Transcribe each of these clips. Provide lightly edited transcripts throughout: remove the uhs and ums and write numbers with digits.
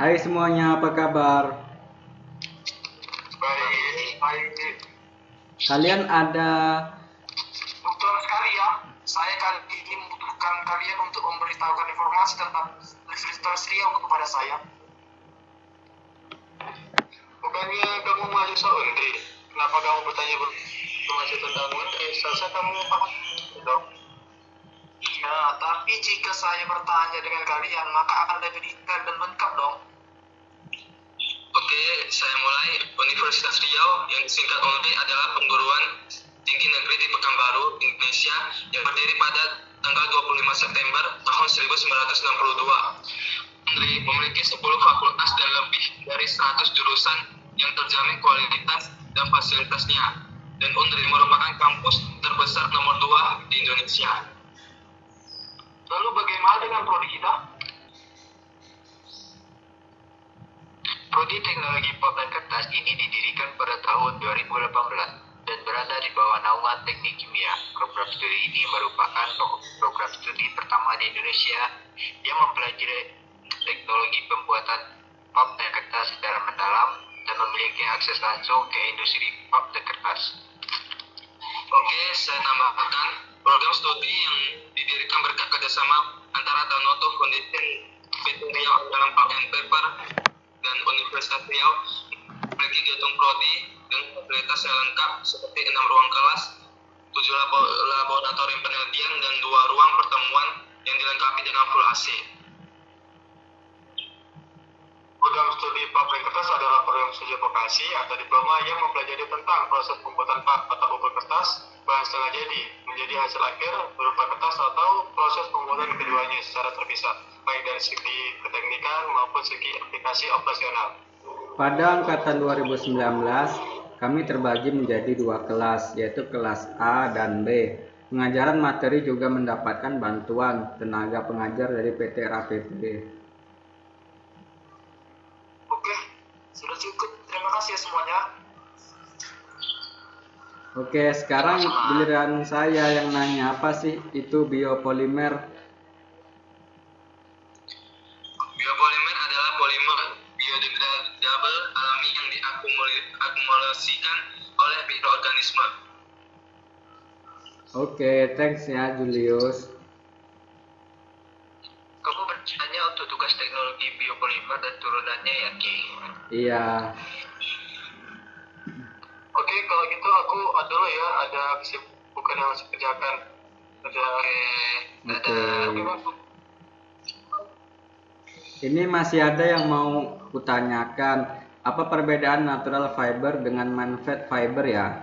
Hai semuanya, apa kabar? Baik, baik. Kalian ada Betul sekali ya. Saya kali ini membutuhkan kalian untuk memberitahukan informasi tentang Universitas Riau kepada saya. Bukannya kamu mahasiswa Undri? Kenapa kamu bertanya informasi tentang Undri? Selesai kamu paham dong. Iya, tapi jika saya bertanya dengan kalian, maka akan lebih detail dan lengkap dong. Oke, saya mulai. Universitas Riau yang disingkat UNRI adalah perguruan tinggi negeri di Pekanbaru, Indonesia yang berdiri pada tanggal 25 September tahun 1962. UNRI memiliki 10 fakultas dan lebih dari 100 jurusan yang terjamin kualitas dan fasilitasnya. Dan UNRI merupakan kampus terbesar nomor 2 di Indonesia. Lalu bagaimana dengan prodi kita? Prodi Teknologi Pop dan Kertas ini didirikan pada tahun 2018 dan berada di bawah naungan Teknik Kimia. Program studi ini merupakan program studi pertama di Indonesia yang mempelajari teknologi pembuatan pop dan kertas secara mendalam dan memiliki akses langsung ke industri pop dan kertas. Oke, saya tambahkan program studi yang didirikan berkat kerjasama antara Danoto Foundation, PT Riau dalam Pulp and Paper, dan Universitas Riau memiliki gedung prodi dengan fasilitas yang lengkap seperti 6 ruang kelas, 7 laboratorium penelitian, dan 2 ruang pertemuan yang dilengkapi dengan full AC. Program studi pap dan kertas adalah program studi vokasi atau diploma yang mempelajari tentang proses pembuatan pap atau bubur kertas, bahan setengah jadi, menjadi hasil akhir berupa kertas atau proses pembuatan keduanya secara terpisah, baik dari segi keteknikan maupun segi aplikasi operasional. pada angkatan 2019, kami terbagi menjadi 2 kelas, yaitu kelas A dan B. Pengajaran materi juga mendapatkan bantuan tenaga pengajar dari PT RAPP. Oke, sudah cukup. Terima kasih semuanya. Oke, sekarang giliran saya yang nanya, apa sih itu biopolimer? Biopolimer adalah polimer biodegradable alami yang diakumulasikan oleh mikroorganisme. Oke, thanks ya Julius. Kamu bertanya untuk tugas teknologi biopolimer dan turunannya ya, Ki? Iya. Oke, kalau gitu aku dulu ya, ada kesibukan yang harus kerjakan. Oke. Ini masih ada yang mau kutanyakan, apa perbedaan natural fiber dengan man-made fiber ya?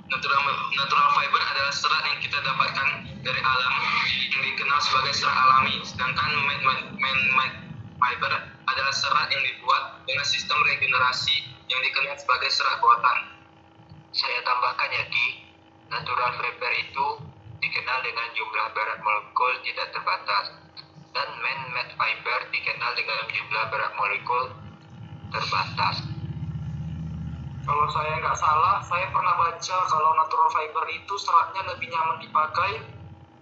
Natural fiber adalah serat yang kita dapatkan dari alam yang dikenal sebagai serat alami, sedangkan man-made fiber adalah serat yang dibuat dengan sistem regenerasi yang dikenal sebagai serat buatan. Saya tambahkan ya, Ki, natural fiber itu dikenal dengan jumlah berat molekul tidak terbatas, dan man-made fiber dikenal dengan jumlah berat molekul terbatas. Kalau saya nggak salah, saya pernah baca kalau natural fiber itu seratnya lebih nyaman dipakai,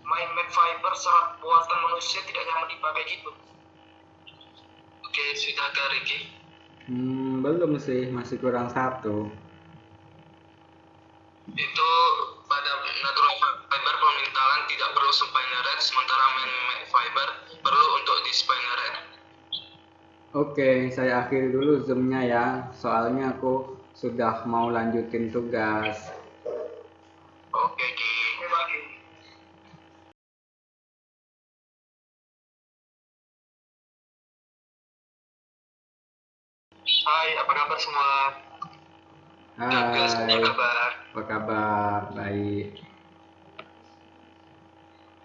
man-made fiber serat buatan manusia tidak nyaman dipakai gitu. Oke, sudah ke Ricky? Belum sih, masih kurang satu. Itu pada natural fiber pemintalan tidak perlu spinneret, sementara man-made fiber perlu untuk di spinneret. Oke, saya akhiri dulu zoom-nya ya, soalnya aku sudah mau lanjutin tugas. Oke, Ki. Hai, apa kabar semua? Hai, Apa kabar? apa kabar? Baik.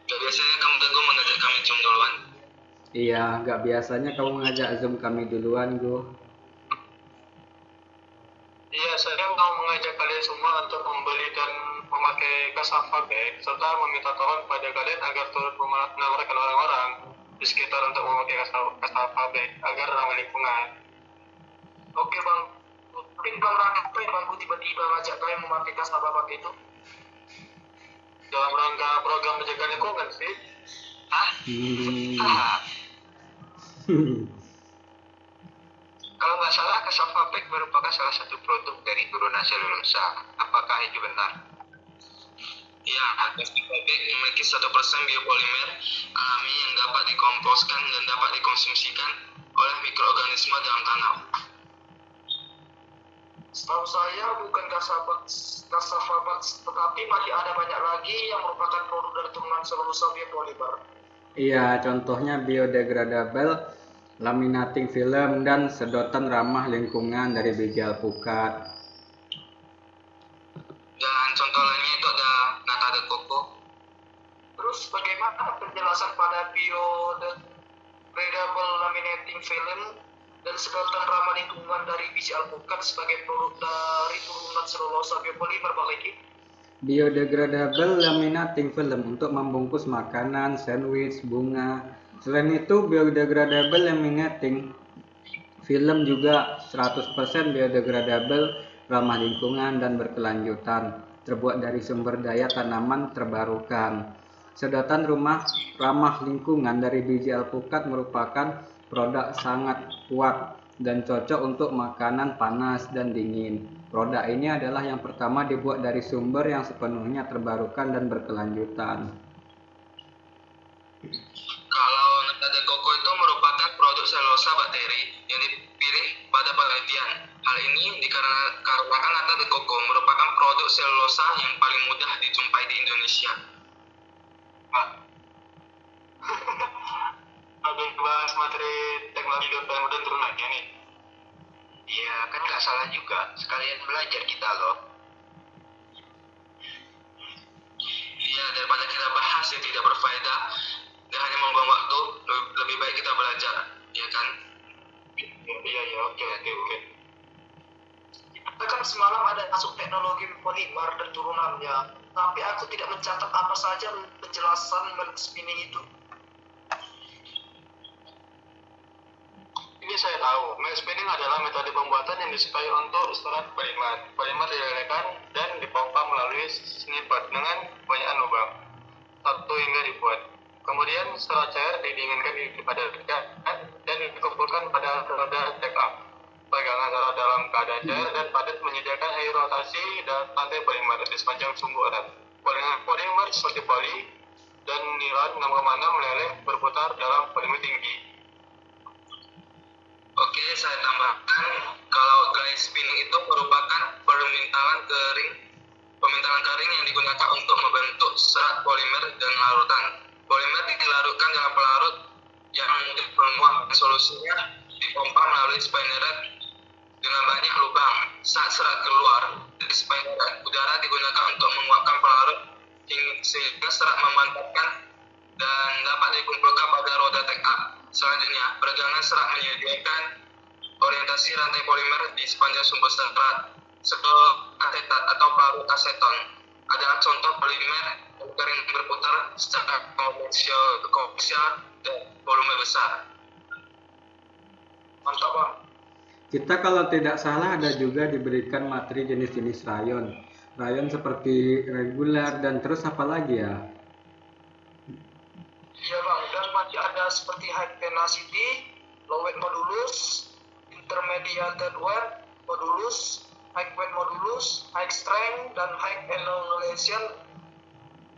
Biasanya kamu teguh mengajak kami zoom duluan. Iya, nggak biasanya kamu ngajak zoom kami duluan, Gu. Iya, saya mau mengajak kalian semua untuk membeli dan memakai cassava bag, serta meminta tolong pada kalian agar turut menawarkan orang-orang di sekitar untuk memakai cassava bag agar ramah lingkungan. Oke bang, mungkin bang Rangga ya bang, tiba-tiba ngajak kalian memakai cassava bag itu dalam rangka program penjagaan lingkungan sih. Hah? Kalau nggak salah, Cassava merupakan salah satu produk dari turunan selulosa. Apakah itu benar? Ya, Cassava memiliki 1% biopolimer alami yang dapat dikomposkan dan dapat dikonsumsikan oleh mikroorganisme dalam tanah. Setahu saya bukan cassava, tetapi masih ada banyak lagi yang merupakan produk dari turunan selulosa biopolimer. Iya, contohnya biodegradable, laminating film, dan sedotan ramah lingkungan dari biji alpukat. Dan contoh lainnya itu ada nata de coco. Terus bagaimana penjelasan pada biodegradable laminating film dan sedotan ramah lingkungan dari biji alpukat sebagai produk dari turunan selulosa biopolimer, Bang Leki? Biodegradable laminating film untuk membungkus makanan, sandwich, bunga. Selain itu, biodegradable laminating film juga 100% biodegradable, ramah lingkungan dan berkelanjutan, terbuat dari sumber daya tanaman terbarukan. Sedotan ramah lingkungan dari biji alpukat merupakan produk sangat kuat dan cocok untuk makanan panas dan dingin. Produk ini adalah yang pertama dibuat dari sumber yang sepenuhnya terbarukan dan berkelanjutan. Kalau nata de coco itu merupakan produk selulosa bakteri yang dipilih pada penelitian. Hal ini dikarenakan nata de coco merupakan produk selulosa yang paling mudah dijumpai di Indonesia. Lagi bahas materi teknologi dan turunannya nih. Iya, kan nggak salah juga. Sekalian belajar kita loh. Iya, daripada kita bahas yang tidak berfaedah dan hanya membuang waktu, lebih baik kita belajar, ya kan? Iya, oke. Kita kan semalam ada masuk teknologi polimer dan turunannya, tapi aku tidak mencatat apa saja penjelasan milk spinning itu. Ini saya tahu, milk spinning adalah metode pembuatan yang disukai untuk ekstrak polimer. Polimer dilelehkan dan dipompa melalui snippet dengan banyak lubang, satu hingga dibuat. Kemudian setelah cair didinginkan dipadatkan dan dikumpulkan pada roda take up. Pegangan serat dalam keadaan cair dan padat menyediakan air rotasi dan lantai polimer di sepanjang sumbu erat. Polimer seperti poli dan nilon 6,6 meleleh berputar dalam volume tinggi. Oke, saya tambahkan kalau dry spinning itu merupakan pemintalan kering yang digunakan untuk membentuk serat polimer dan larutan. Polimer dilarutkan dalam pelarut yang mudah menguap, solusinya dipompa melalui spinneret dengan banyak lubang. Saat serat keluar dari spinneret, udara digunakan untuk menguapkan pelarut sehingga serat memantapkan dan dapat dikumpulkan pada roda take up. Selanjutnya, peregangan serat menyediakan orientasi rantai polimer di sepanjang sumber serat. Sebel asetat atau pelarut aseton adalah contoh polimer kering berputar secara komersial dan volume besar. Mantap, Bang. Kita kalau tidak salah ada juga diberikan materi jenis-jenis rayon. Rayon seperti reguler dan terus apa lagi ya? Iya, Bang, dan masih ada seperti high tenacity, low weight modulus, intermediate weight modulus, high weight modulus, high strength, dan high annihilation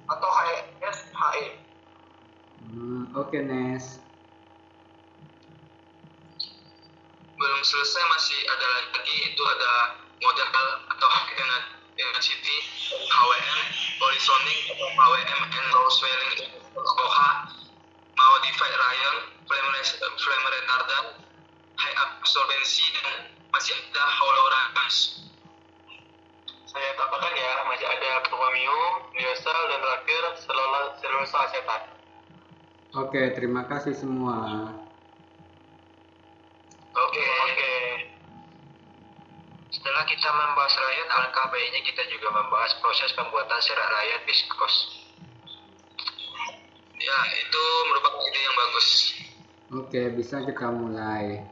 atau HSHE. Oke, Nes. Belum selesai, masih ada lagi, itu ada model atau high density, HWM, polysonic atau HWM and low swelling, OH, modified rayon, flame retardant, high absorbency, dan masih ada hollow rayons. Saya tambahkan ya, masih ada chromium, lyocell, dan terakhir selulosa asetat. Oke, terima kasih semua. Oke. Setelah kita membahas rayon, alangkah baiknya kita juga membahas proses pembuatan serat rayon viskos. Ya, itu merupakan ide yang bagus. Oke, bisa kita mulai.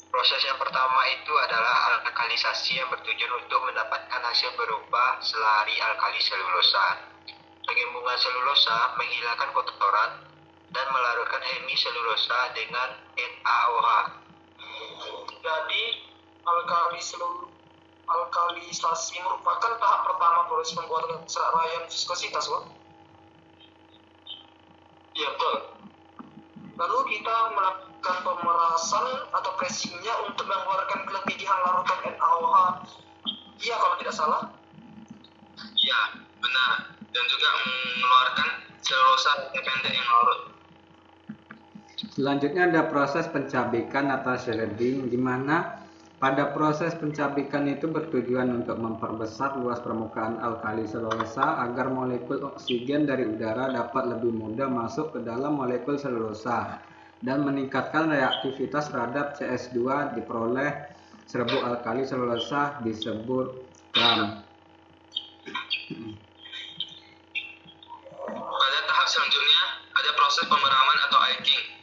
Proses yang pertama itu adalah alkalisasi yang bertujuan untuk mendapatkan hasil berupa selari alkali selulosa. Penggabungan selulosa menghilangkan kotoran dan melarutkan hemiselulosa dengan NaOH. Jadi, alkalisasi merupakan tahap pertama proses pembuatan serat raya viskositas, Bang. Iya betul. Lalu kita melakukan pemerasan atau pressingnya untuk mengeluarkan kelebihan larutan NaOH. Iya, kalau tidak salah. Iya, benar. Dan juga mengeluarkan selulosa pendek yang larut. Selanjutnya ada proses pencabikan atau shredding, di mana pada proses pencabikan itu bertujuan untuk memperbesar luas permukaan alkali selulosa agar molekul oksigen dari udara dapat lebih mudah masuk ke dalam molekul selulosa dan meningkatkan reaktivitas terhadap CS2 diperoleh serbuk alkali selulosa disebut gram. Pada tahap selanjutnya ada proses pemeraman atau aging.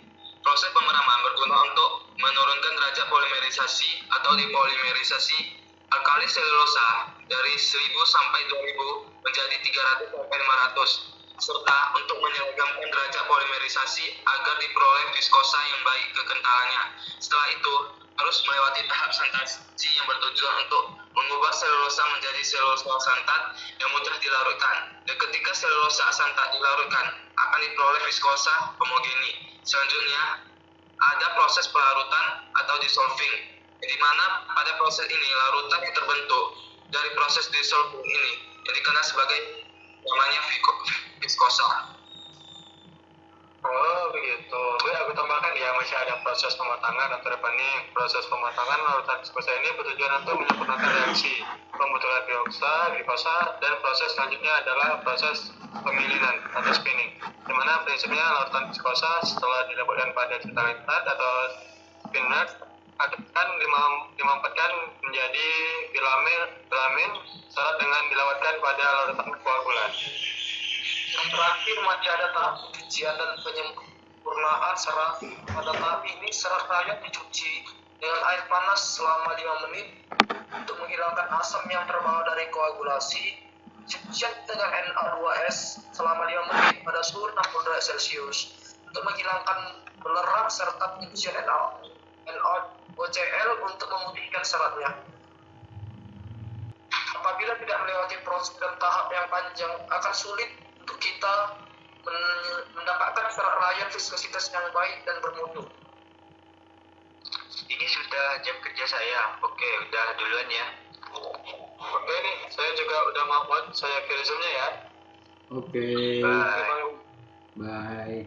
Proses pemeraman berguna untuk menurunkan derajat polimerisasi atau dipolimerisasi alkali selulosa dari 1000 sampai 2000 menjadi 300 sampai 500 serta untuk menyeragamkan derajat polimerisasi agar diperoleh viskosa yang baik kekentalannya. Setelah itu harus melewati tahap santasi yang bertujuan untuk mengubah selulosa menjadi selulosa santat yang mudah dilarutkan. Dan ketika selulosa santat dilarutkan akan diperoleh viskosa homogeni. Selanjutnya ada proses pelarutan atau dissolving, di mana pada proses ini larutan yang terbentuk dari proses dissolving ini yang dikenal sebagai namanya viskosa. Oh begitu. Boleh aku tambahkan ya, masih ada proses pematangan atau refining. Proses pematangan larutan viskosa ini bertujuan untuk menyempurnakan reaksi pembentukan glikosa, dan proses selanjutnya adalah proses pemilinan atau spinning, di mana prinsipnya larutan viskosa setelah dilakukan pada cetak atau spinner akan dimampetkan menjadi filamen syarat dengan dilawatkan pada larutan koagulan. Yang terakhir masih ada tahap pencucian dan penyempurnaan serat. Pada tahap ini serat raya dicuci dengan air panas selama 5 menit untuk menghilangkan asam yang terbawa dari koagulasi. Cucian dengan Na2S selama 5 menit pada suhu 60 derajat Celcius untuk menghilangkan belerang serta pencucian NaOCl untuk memutihkan seratnya. Apabila tidak melewati proses dan tahap yang panjang, akan sulit untuk kita mendapatkan serat raya viskositas yang baik dan bermutu. Ini sudah jam kerja saya. Oke, udah duluan ya. Oke nih, saya juga udah mau buat, saya kirim zoomnya ya. Oke, Bye. bye.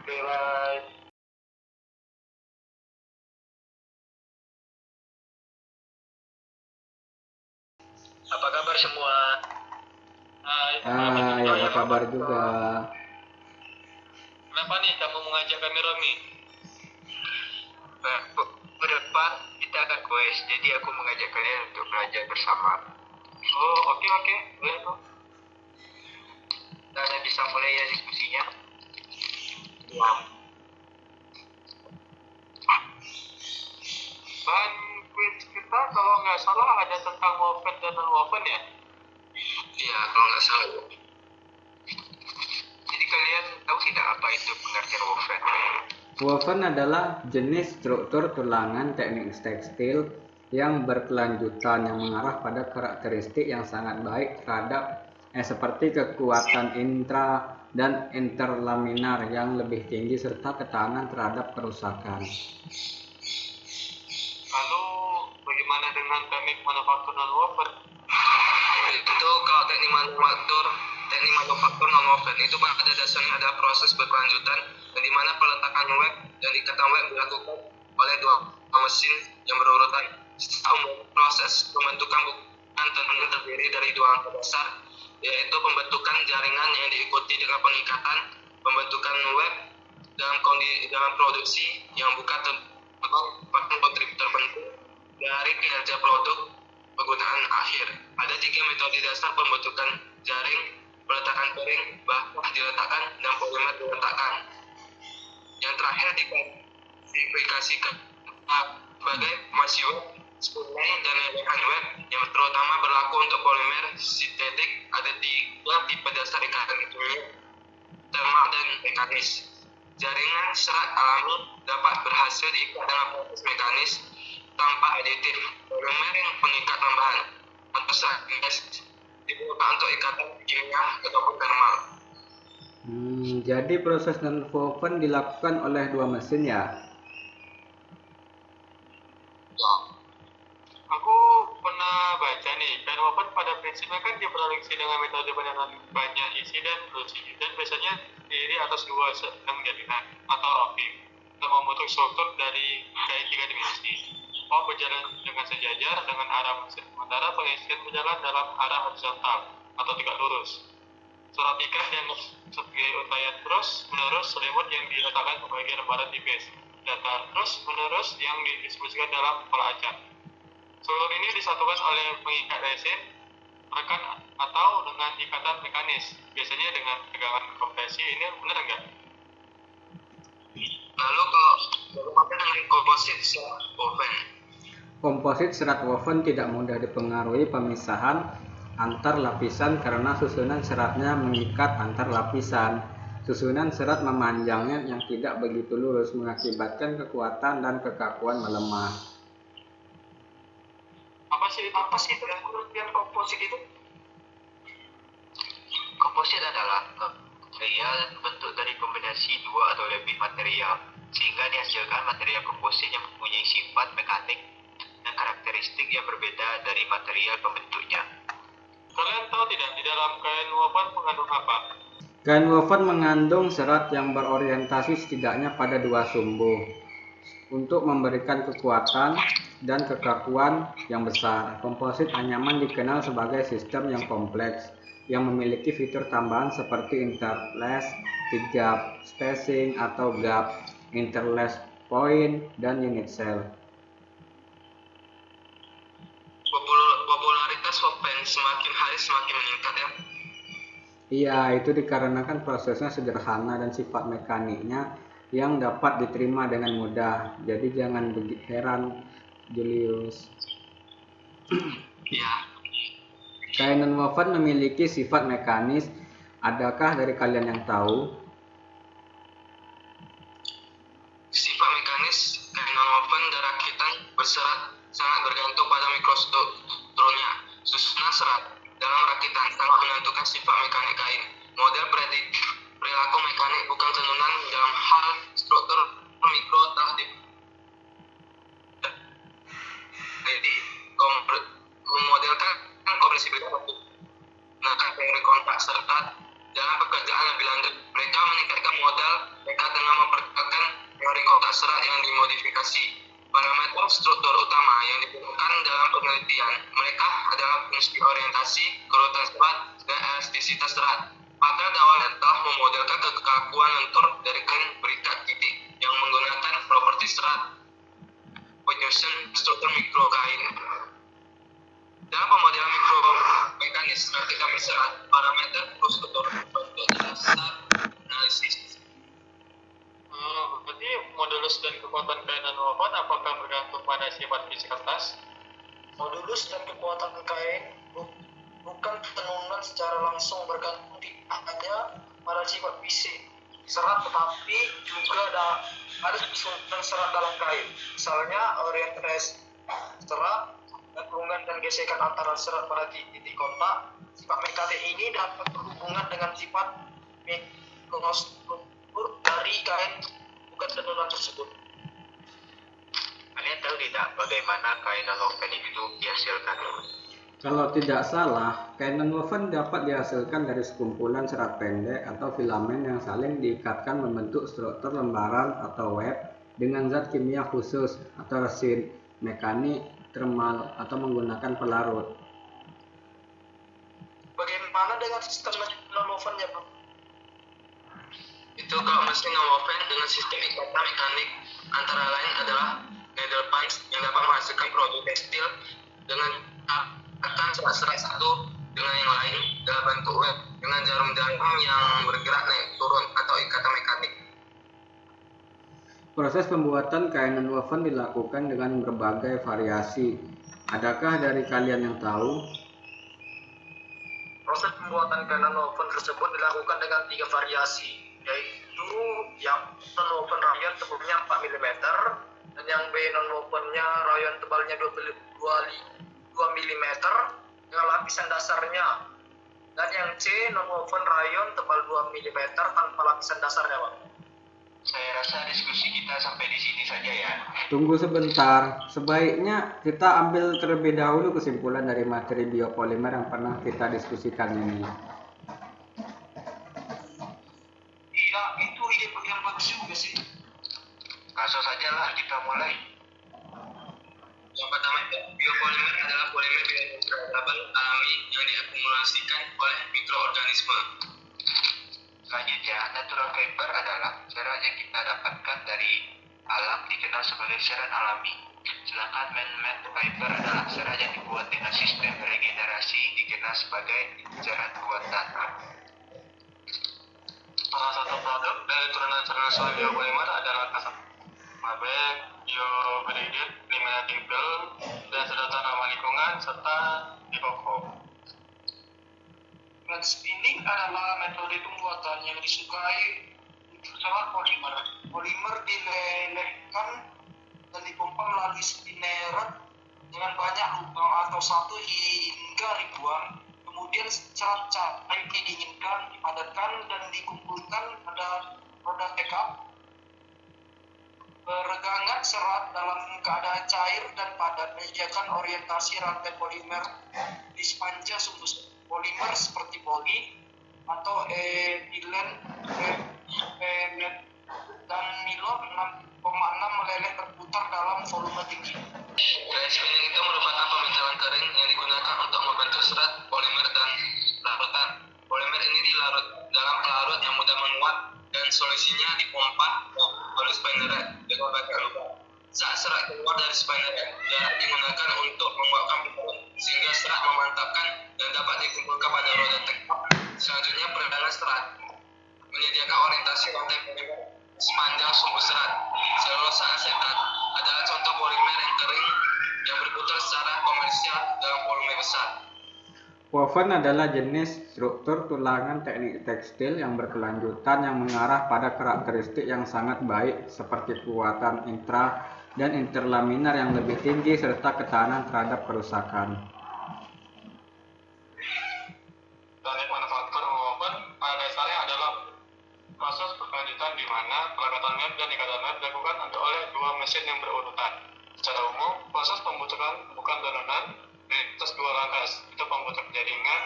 Oke, bye. Apa kabar semua? Hai, apa kabar juga? Kenapa nih kamu mengajak kami Romi? Berdepan kita akan quest, jadi aku mengajak kalian untuk belajar bersama. Oh oke, boleh tuh. Kalian bisa mulai ya diskusinya. Bahan quiz kita kalau nggak salah ada tentang woven dan non-woven ya? Iya, kalau nggak salah. Jadi kalian tahu tidak apa itu pengertian woven? Woven adalah jenis struktur tulangan teknik tekstil yang berkelanjutan yang mengarah pada karakteristik yang sangat baik terhadap seperti kekuatan intra dan interlaminar yang lebih tinggi serta ketahanan terhadap kerusakan. Lalu bagaimana dengan teknik manufaktur non-woven? Itu kalau teknik manufaktur non-woven itu pada dasarnya adalah proses berkelanjutan di mana peletakan web dan ikatan web dilakukan oleh dua mesin yang berurutan. Proses pembentukan bukan terdiri dari dua angka dasar, yaitu pembentukan jaringan yang diikuti dengan pengikatan pembentukan web dalam produksi yang bukan kontributor penting dari kinerja produk penggunaan akhir. Ada 3 metode dasar pembentukan jaring: peletakan kering, bahan diletakkan, dan polimer diletakkan. Yang terakhir diklasifikasikan sebagai masih web, spray, dan lebakan web yang terutama berlaku untuk polimer sintetik. Ada 3 tipe dasar ikatan kimia: thermal dan mekanis. Jaringan serat alami dapat berhasil diikat dalam proses mekanis tanpa aditif polimer yang pengikat tambahan atau serat gas dibutuhkan untuk ikatan kimia ataupun thermal. Jadi proses nonwoven dilakukan oleh dua mesin ya? Aku pernah baca nih, kain woven pada prinsipnya kan diproduksi dengan metode penyaringan banyak isi dan luci, dan biasanya terdiri atas dua sedang jalinan atau roping untuk membentuk struktur dari kain tiga dimensi. Berjalan dengan sejajar dengan arah mesin, sementara pengisian berjalan dalam arah horizontal atau tegak lurus. Surat ikat yang sebagai untayan terus menerus selimut yang diletakkan ke bagian lembaran tipis, datar terus menerus yang didistribusikan dalam pola acak. Seluruh ini disatukan oleh pengikat resin, rekan atau dengan ikatan mekanis, biasanya dengan tegangan kompresi. Ini benar nggak? Lalu kalau bagaimana dengan komposit serat woven? Komposit serat woven tidak mudah dipengaruhi pemisahan antar lapisan karena susunan seratnya mengikat antar lapisan. Susunan serat memanjangnya yang tidak begitu lurus mengakibatkan kekuatan dan kekakuan melemah. Apa sih pengertian komposit itu? Komposit adalah material bentuk dari kombinasi dua atau lebih material, sehingga dihasilkan material komposit yang mempunyai sifat mekanik dan karakteristik yang berbeda dari material pembentuknya. Kalian tahu tidak, di dalam kain woven mengandung apa? Kain woven mengandung serat yang berorientasi setidaknya pada dua sumbu untuk memberikan kekuatan dan kekakuan yang besar. Komposit anyaman dikenal sebagai sistem yang kompleks yang memiliki fitur tambahan seperti interlace, gap spacing atau gap, interlace point, dan unit cell. Popularitas woven semakin hari semakin meningkat ya. Iya, itu dikarenakan prosesnya sederhana dan sifat mekaniknya yang dapat diterima dengan mudah. Jadi jangan heran, Julius. Ya. Kain nonwoven memiliki sifat mekanis. Adakah dari kalian yang tahu? Sifat mekanis kain nonwoven dan rakitan berserat sangat bergantung pada mikrostrukturnya. Susunan serat dalam rakitan sangat menentukan sifat mekanik kain. Model prediktif perilaku mekanik bukan tenunan dalam hal struktur mikro telah memodelkan kompresibilitas menggunakan teori kontak serta dalam pekerjaan lebih lanjut. Mereka meningkatkan modal mereka dengan memperkenalkan teori kontak serat yang dimodifikasi. Parameter struktur utama yang digunakan dalam penelitian mereka adalah fungsi orientasi, kerutan serat, dan elastisitas serat. Pakar awalnya telah memodelkan kekakuan lentur dari kain berikat titik yang menggunakan properti serat, penyusun struktur mikro kain. Dalam pemodelan mikro mekanis rakitan berserat, parameter struktur bentuk dasar analisis. Berarti modulus dan kekuatan kain nonwoven apakah bergantung pada sifat fisik kertas? Modulus dan kekuatan kain bukan tenunan secara langsung bergantung hanya pada sifat fisik serat, tetapi juga ada susunan serat dalam kain. Misalnya orientasi serat, gabungan dan gesekan antara serat pada titik kontak. Sifat mekanik ini dapat berhubungan dengan sifat mikrostruktur dari kain bukan tenunan tersebut. Kalian tahu tidak bagaimana kain nonwoven itu dihasilkan? Kalau tidak salah, kain nonwoven dapat dihasilkan dari sekumpulan serat pendek atau filamen yang saling diikatkan membentuk struktur lembaran atau web dengan zat kimia khusus atau resin, mekanik, thermal, atau menggunakan pelarut. Bagaimana dengan sistem nonwovennya, Bang? Itu kalau mesin nonwoven dengan sistem ikatan mekanik antara lain adalah needle punch yang dapat menghasilkan produk tekstil dengan akan serat satu dengan yang lain dalam bentuk web dengan jarum-jarum yang bergerak naik turun atau ikatan mekanik. Proses pembuatan kain nonwoven dilakukan dengan berbagai variasi. Adakah dari kalian yang tahu? Proses pembuatan kain nonwoven tersebut dilakukan dengan 3 variasi. yaitu yang non-woven rayon tebalnya 4 mm dan yang B non-wovennya rayon tebalnya 2 mm dengan lapisan dasarnya, dan yang C non-woven rayon tebal 2 mm tanpa lapisan dasarnya, Pak. Saya rasa diskusi kita sampai di sini saja ya. Tunggu sebentar, sebaiknya kita ambil terlebih dahulu kesimpulan dari materi biopolimer yang pernah kita diskusikan ini. Iya, itu ide yang bagus juga sih. Langsung saja lah kita mulai. Yang pertama itu biopolimer adalah polimer biodegradable alami yang diakumulasikan oleh mikroorganisme. Selanjutnya, natural fiber adalah serat yang kita dapatkan dari alam dikenal sebagai serat alami. Sedangkan man-made fiber adalah serat yang dibuat dengan sistem regenerasi dikenal sebagai serat buatan. Salah satu produk dari turunan selulose biopolimer adalah kasababek, biobridit, laminating film, dan sedotan ramah lingkungan serta dikoko. Matte spinning adalah metode pembuatan yang disukai untuk serat polimer. Polimer dilelehkan dan dipompa melalui spinneret dengan banyak lubang atau 1 hingga ribuan. Kemudian serat cair didinginkan, dipadatkan, dan dikumpulkan pada roda backup. Peregangan serat dalam keadaan cair dan padat menyediakan orientasi rantai polimer di sepanjang sumbu polimer seperti poli atau etilen, dan nilon 6,6 meleleh berputar dalam volume tinggi. Dry spinning itu merupakan pementalan kering yang digunakan untuk membentuk serat polimer dan larutan. Polimer ini dilarut dalam pelarut yang mudah menguap dan solusinya dipompa oleh spinneret dengan banyak lubang. Saat serat keluar dari spinneret, jarak digunakan untuk menguapkan pelarut sehingga serat memantapkan dan dapat dikumpulkan pada roda tektok. Selanjutnya peredaran serat menyediakan orientasi rantai polimer sepanjang sumbu serat. Selulosa asetat adalah contoh polimer yang kering yang berputar secara komersial dalam volume besar. Woven adalah jenis struktur tulangan teknik tekstil yang berkelanjutan yang mengarah pada karakteristik yang sangat baik seperti kekuatan intra dan interlaminar yang lebih tinggi serta ketahanan terhadap kerusakan. Teknik manufaktur woven pada dasarnya adalah proses berkelanjutan di mana pelekatan net dan ikatan net dilakukan oleh 2 mesin yang berurutan. Secara umum, proses pembutuhan bukan turunan di atas 2 langkah, itu pembutuhan jaringan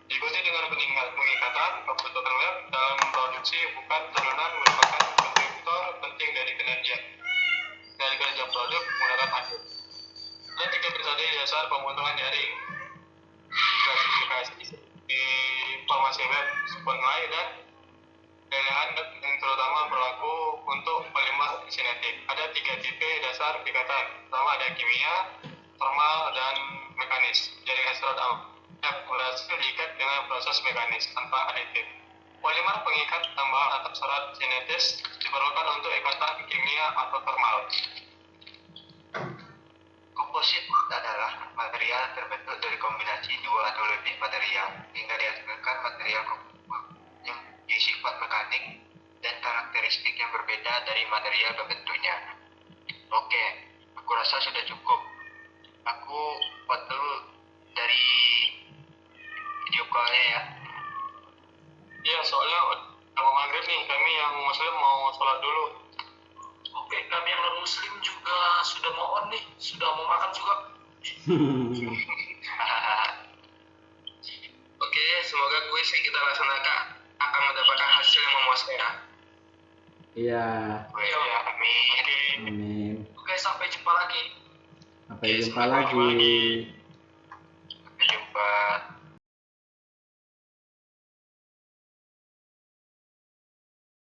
diikuti dengan pengikatan. Pembutuhan web dalam produksi bukan turunan merupakan kontributor penting dari kinerja produk menggunakan akhir. Ada 3 metode dasar pembutuhan jaring diklasifikasi di formasi web, supply dan lelehan yang terutama berlaku untuk polimer sinetik. Ada 3 tipe dasar ikatan. Pertama ada kimia, termal, dan mekanis. Jaringan serat yang berhasil diikat dengan proses mekanis tanpa aditif. Polimer pengikat tambahan atau serat sinetis diperlukan untuk ikatan kimia atau termal. Komposit adalah material yang terbentuk dari kombinasi 2 atau lebih material hingga dihasilkan material yang sifat mekanik dan karakteristik yang berbeda dari material berbentuknya. Oke, aku rasa sudah cukup. Aku buat dulu dari video call-nya ya. Iya, soalnya mau maghrib nih, kami yang muslim mau sholat dulu. Oke, kami yang non muslim juga sudah mau on nih, sudah mau makan juga. Oke, semoga kuis yang kita laksanakan akan mendapatkan hasil yang memuaskan. Iya, Ya, amin. amin. Oke, sampai jumpa lagi. Sampai jumpa lagi.